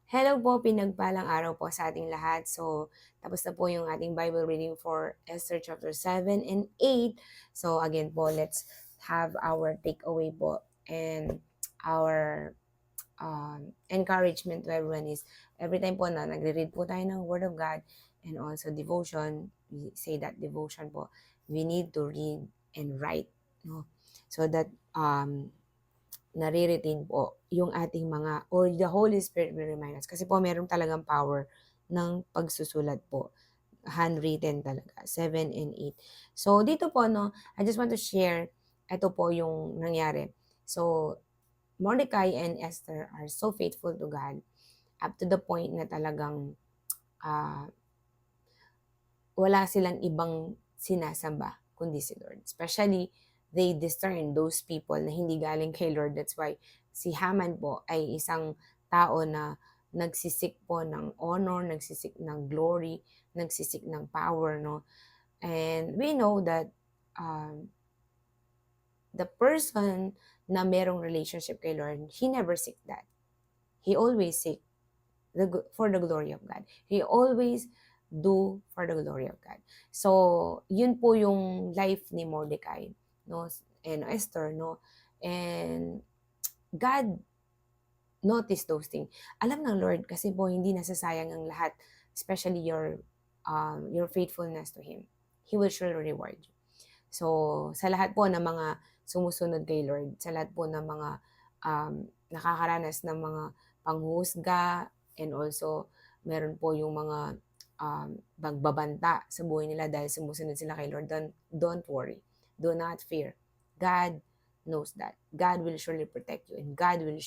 Hello po, pinagpalang araw po sa ating lahat. So, tapos na po yung ating Bible reading for Esther chapter 7 and 8. So, again po, let's have our takeaway po. And our encouragement to everyone is, every time po na nagre-read po tayo ng Word of God and also devotion, we say that devotion po, we need to read and write. No? So that nare-retain po yung ating mga, or the Holy Spirit will remind us. Kasi po meron talagang power ng pagsusulat po. Handwritten talaga, 7 and 8. So dito po, no, I just want to share, ito po yung nangyari. So Mordecai and Esther are so faithful to God up to the point na talagang ah, wala silang ibang sinasamba kundi si Lord. Especially, they discern those people na hindi galing kay Lord. That's why si Haman po ay isang tao na nagsisik po ng honor, nagsisik ng glory, nagsisik ng power, no? And we know that um, the person na merong relationship kay Lord, he never seek that. He always seek for the glory of God. He always do for the glory of God. So, yun po yung life ni Mordecai, no? And Esther, no? And God noticed those things. Alam ng Lord kasi po hindi nasasayang ang lahat, especially your faithfulness to Him. He will surely reward you. So, sa lahat po ng mga sumusunod kay Lord, sa lahat po ng mga nakakaranas ng mga panghuhusga, and also meron po yung mga pagbabanta sa buhay nila dahil sumusunod sila kay Lord, don't worry. Do not fear. God knows that. God will surely protect you and God will